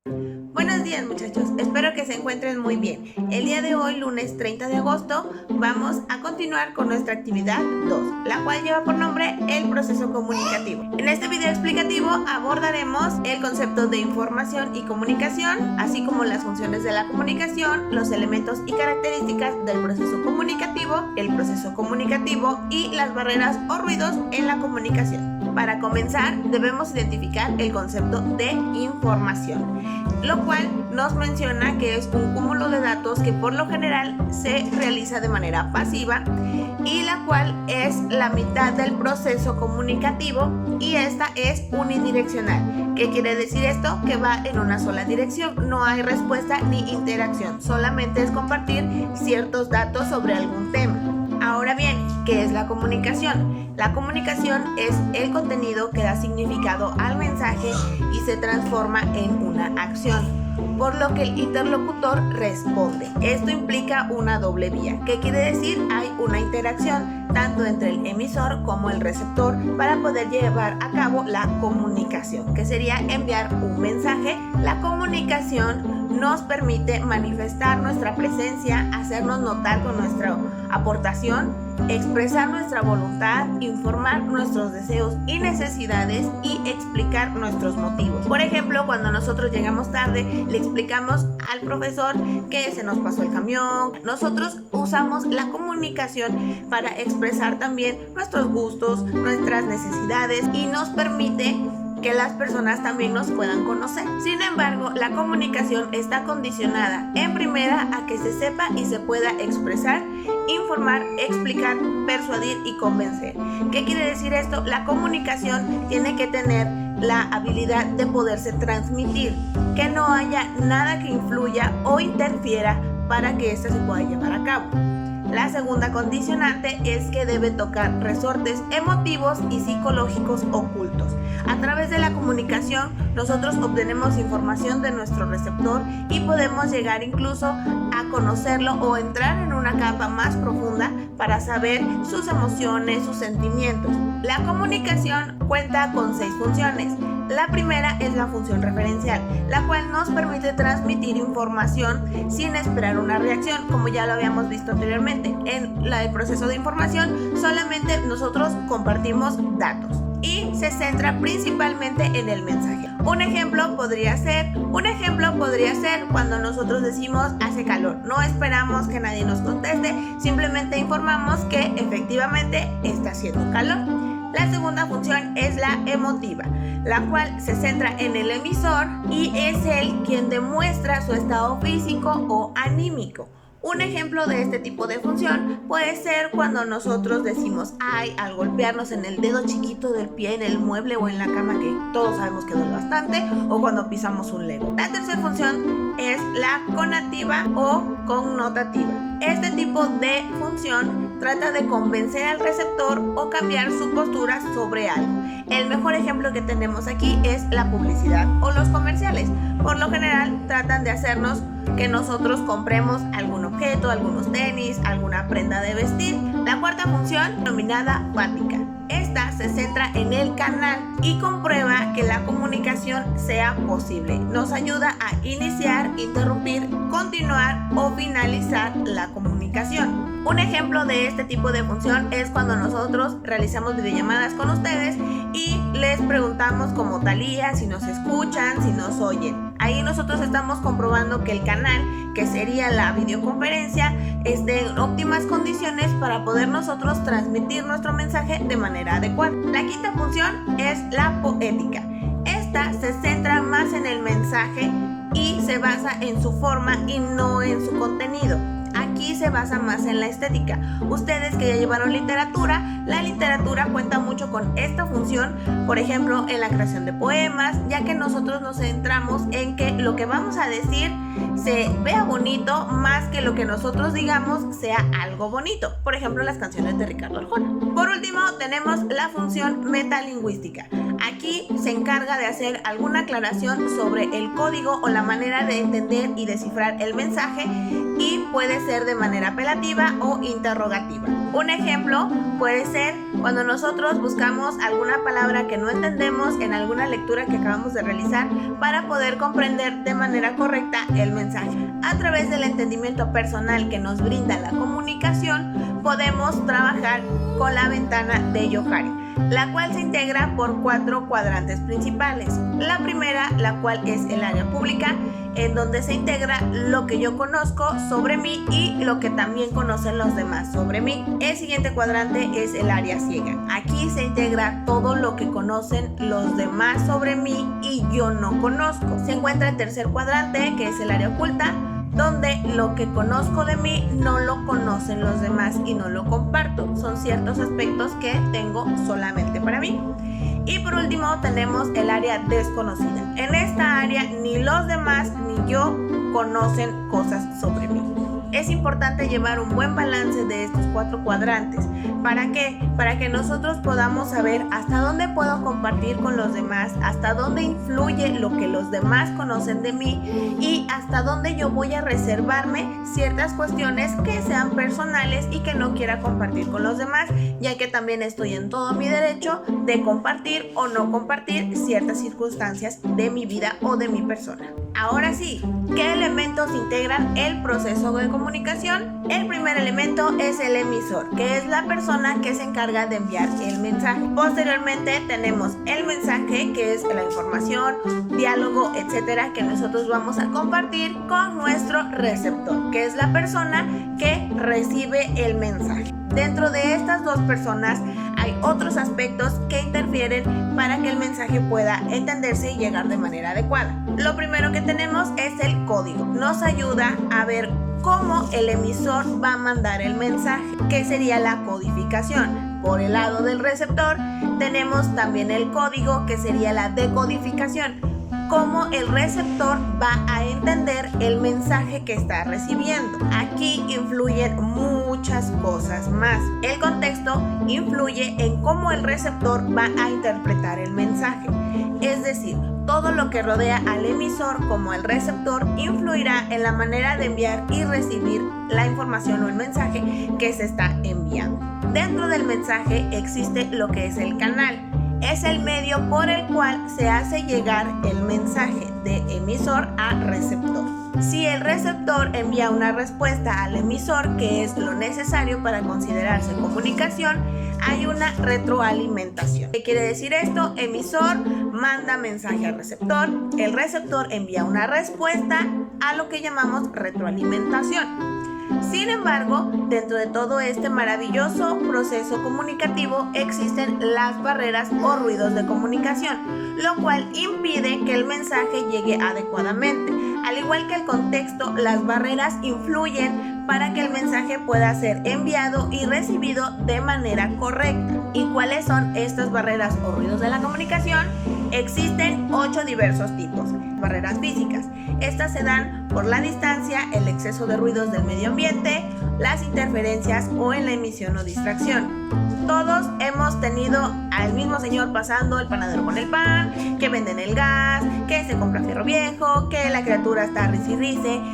Buenos días muchachos, espero que se encuentren muy bien. El día de hoy, lunes 30 de agosto, vamos a continuar con nuestra actividad 2, la cual lleva por nombre el proceso comunicativo. En este video explicativo abordaremos el concepto de información y comunicación, así como las funciones de la comunicación, los elementos y características del proceso comunicativo, el proceso comunicativo y las barreras o ruidos en la comunicación. Para comenzar, debemos identificar el concepto de información, lo cual nos menciona que es un cúmulo de datos que por lo general se realiza de manera pasiva y la cual es la mitad del proceso comunicativo y esta es unidireccional. ¿Qué quiere decir esto? Que va en una sola dirección, no hay respuesta ni interacción, solamente es compartir ciertos datos sobre algún tema. Ahora bien, ¿qué es la comunicación? La comunicación es el contenido que da significado al mensaje y se transforma en una acción, por lo que el interlocutor responde. Esto implica una doble vía. ¿Qué quiere decir? Hay una interacción tanto entre el emisor como el receptor para poder llevar a cabo la comunicación, que sería enviar un mensaje. La comunicación nos permite manifestar nuestra presencia, hacernos notar con nuestra aportación, expresar nuestra voluntad, informar nuestros deseos y necesidades y explicar nuestros motivos. Por ejemplo, cuando nosotros llegamos tarde, le explicamos al profesor que se nos pasó el camión. Nosotros usamos la comunicación para expresar también nuestros gustos, nuestras necesidades y nos permite que las personas también nos puedan conocer. Sin embargo, la comunicación está condicionada en primera a que se sepa y se pueda expresar, informar, explicar, persuadir y convencer. ¿Qué quiere decir esto? La comunicación tiene que tener la habilidad de poderse transmitir, que no haya nada que influya o interfiera para que ésta se pueda llevar a cabo. La segunda condicionante es que debe tocar resortes emotivos y psicológicos ocultos. A través de la comunicación, nosotros obtenemos información de nuestro receptor y podemos llegar incluso a conocerlo o entrar en una capa más profunda para saber sus emociones, sus sentimientos. La comunicación cuenta con 6 funciones. La primera es la función referencial, la cual nos permite transmitir información sin esperar una reacción, como ya lo habíamos visto anteriormente. En el proceso de información solamente nosotros compartimos datos y se centra principalmente en el mensaje. Un ejemplo podría ser cuando nosotros decimos hace calor. No esperamos que nadie nos conteste, simplemente informamos que efectivamente está haciendo calor. La segunda función es la emotiva, la cual se centra en el emisor y es él quien demuestra su estado físico o anímico. Un ejemplo de este tipo de función puede ser cuando nosotros decimos ay al golpearnos en el dedo chiquito del pie en el mueble o en la cama, que todos sabemos que duele bastante, o cuando pisamos un Lego. La tercera función es la conativa o connotativa. Este tipo de función trata de convencer al receptor o cambiar su postura sobre algo. El mejor ejemplo que tenemos aquí es la publicidad o los comerciales. Por lo general tratan de hacernos que nosotros compremos algún objeto, algunos tenis, alguna prenda de vestir. La cuarta función, denominada fática. Esta se centra en el canal y comprueba que la comunicación sea posible. Nos ayuda a iniciar, interrumpir, continuar o finalizar la comunicación. Un ejemplo de este tipo de función es cuando nosotros realizamos videollamadas con ustedes y les preguntamos como Talía si nos escuchan, si nos oyen. Ahí nosotros estamos comprobando que el canal, que sería la videoconferencia, esté en óptimas condiciones para poder nosotros transmitir nuestro mensaje de manera adecuada. La quinta función es la poética. Esta se centra más en el mensaje y se basa en su forma y no en su contenido. Aquí se basa más en la estética. Ustedes que ya llevaron literatura, la literatura cuenta mucho con esta función, por ejemplo, en la creación de poemas, ya que nosotros nos centramos en que lo que vamos a decir se vea bonito más que lo que nosotros digamos sea algo bonito. Por ejemplo, las canciones de Ricardo Arjona. Por último, tenemos la función metalingüística. Aquí se encarga de hacer alguna aclaración sobre el código o la manera de entender y descifrar el mensaje, y puede ser de manera apelativa o interrogativa. Un ejemplo puede ser cuando nosotros buscamos alguna palabra que no entendemos en alguna lectura que acabamos de realizar para poder comprender de manera correcta el mensaje. A través del entendimiento personal que nos brinda la comunicación, podemos trabajar con la ventana de Johari, la cual se integra por 4 cuadrantes principales. La primera, la cual es el área pública, en donde se integra lo que yo conozco sobre mí y lo que también conocen los demás sobre mí. El siguiente cuadrante es el área ciega. Aquí se integra todo lo que conocen los demás sobre mí y yo no conozco. Se encuentra el tercer cuadrante, que es el área oculta, donde lo que conozco de mí no lo conocen los demás y no lo comparto. Son ciertos aspectos que tengo solamente para mí. Y por último tenemos el área desconocida. En esta área ni los demás ni yo conocen cosas sobre mí. Es importante llevar un buen balance de estos 4 cuadrantes. ¿Para qué? Para que nosotros podamos saber hasta dónde puedo compartir con los demás, hasta dónde influye lo que los demás conocen de mí y hasta dónde yo voy a reservarme ciertas cuestiones que sean personales y que no quiera compartir con los demás, ya que también estoy en todo mi derecho de compartir o no compartir ciertas circunstancias de mi vida o de mi persona. Ahora sí, ¿qué elementos integran el proceso de comunicación? El primer elemento es el emisor, que es la persona que se encarga de enviar el mensaje. Posteriormente tenemos el mensaje, que es la información, diálogo, etcétera, que nosotros vamos a compartir con nuestro receptor, que es la persona que recibe el mensaje. Dentro de estas 2 personas hay otros aspectos que interfieren para que el mensaje pueda entenderse y llegar de manera adecuada. Lo primero que tenemos es el código. Nos ayuda a ver cómo el emisor va a mandar el mensaje, que sería la codificación. Por el lado del receptor tenemos también el código, que sería la decodificación. Cómo el receptor va a entender el mensaje que está recibiendo. Aquí influyen muchas cosas más. El contexto influye en cómo el receptor va a interpretar el mensaje. Es decir, todo lo que rodea al emisor como al receptor influirá en la manera de enviar y recibir la información o el mensaje que se está enviando. Dentro del mensaje existe lo que es el canal. Es el medio por el cual se hace llegar el mensaje de emisor a receptor. Si el receptor envía una respuesta al emisor, que es lo necesario para considerarse comunicación, hay una retroalimentación. ¿Qué quiere decir esto? Emisor manda mensaje al receptor, el receptor envía una respuesta a lo que llamamos retroalimentación. Sin embargo, dentro de todo este maravilloso proceso comunicativo existen las barreras o ruidos de comunicación, lo cual impide que el mensaje llegue adecuadamente. Al igual que el contexto, las barreras influyen para que el mensaje pueda ser enviado y recibido de manera correcta. ¿Y cuáles son estas barreras o ruidos de la comunicación? Existen 8 diversos tipos. Barreras físicas. Estas se dan por la distancia, el exceso de ruidos del medio ambiente, las interferencias o en la emisión o distracción. Todos hemos tenido al mismo señor pasando, el panadero con el pan, que venden el gas, que se compra fierro viejo, que la criatura está risi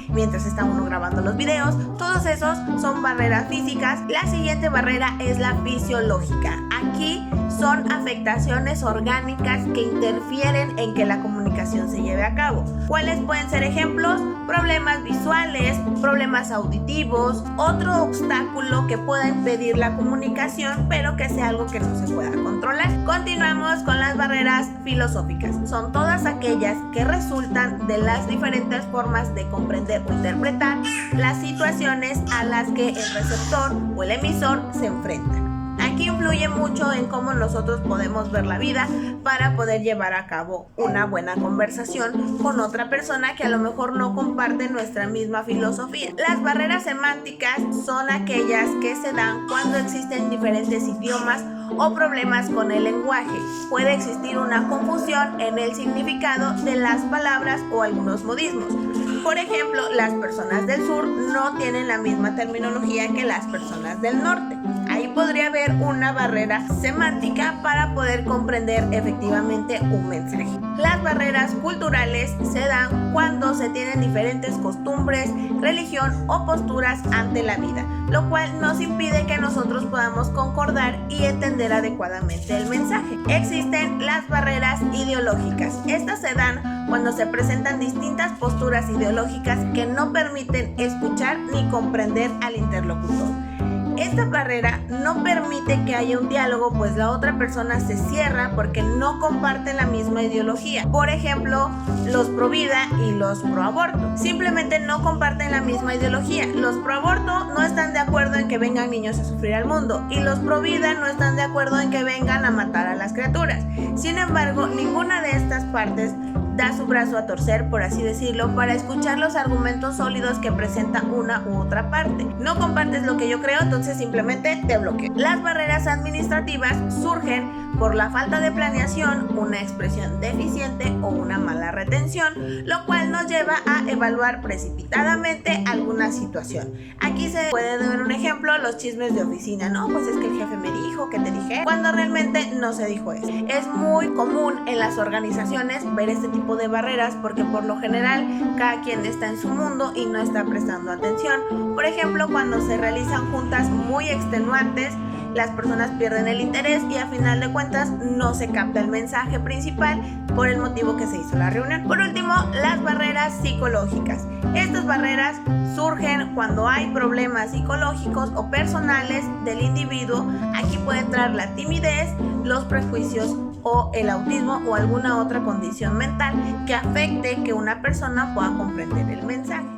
mientras está uno grabando los videos. Todos esos son barreras físicas. La siguiente barrera es la fisiológica. Aquí son afectaciones orgánicas que interfieren en que la comunicación se lleve a cabo. ¿Cuáles pueden ser ejemplos? Problemas visuales, problemas auditivos, otro obstáculo que pueda impedir la comunicación, pero que sea algo que no se pueda controlar. Continuamos con las barreras filosóficas. Son todas aquellas que resultan de las diferentes formas de comprender o interpretar las situaciones a las que el receptor o el emisor se enfrenta. Aquí influye mucho en cómo nosotros podemos ver la vida para poder llevar a cabo una buena conversación con otra persona que a lo mejor no comparte nuestra misma filosofía. Las barreras semánticas son aquellas que se dan cuando existen diferentes idiomas o problemas con el lenguaje. Puede existir una confusión en el significado de las palabras o algunos modismos. Por ejemplo, las personas del sur no tienen la misma terminología que las personas del norte. Ahí podría haber una barrera semántica para poder comprender efectivamente un mensaje. Las barreras culturales se dan cuando se tienen diferentes costumbres, religión o posturas ante la vida, lo cual nos impide que nosotros podamos concordar y entender adecuadamente el mensaje. Existen las barreras ideológicas. Estas se dan cuando se presentan distintas posturas ideológicas que no permiten escuchar ni comprender al interlocutor. Esta barrera no permite que haya un diálogo, pues la otra persona se cierra porque no comparten la misma ideología. Por ejemplo, los pro vida y los pro aborto. Simplemente no comparten la misma ideología. Los pro aborto no están de acuerdo en que vengan niños a sufrir al mundo y los pro vida no están de acuerdo en que vengan a matar a las criaturas. Sin embargo, ninguna de estas partes da su brazo a torcer, por así decirlo, para escuchar los argumentos sólidos que presenta una u otra parte. No compartes lo que yo creo, entonces simplemente te bloqueo. Las barreras administrativas surgen por la falta de planeación, una expresión deficiente o una mala retención, lo cual nos lleva a evaluar precipitadamente alguna situación. Aquí se puede dar un ejemplo, los chismes de oficina, ¿no? Pues es que el jefe me dijo, que te dije, cuando realmente no se dijo eso. Es muy común en las organizaciones ver este tipo de barreras porque por lo general cada quien está en su mundo y no está prestando atención. Por ejemplo, cuando se realizan juntas muy extenuantes, las personas pierden el interés y a final de cuentas no se capta el mensaje principal por el motivo que se hizo la reunión. Por último, las barreras psicológicas. Estas barreras surgen cuando hay problemas psicológicos o personales del individuo. Aquí puede entrar la timidez, los prejuicios o el autismo o alguna otra condición mental que afecte que una persona pueda comprender el mensaje.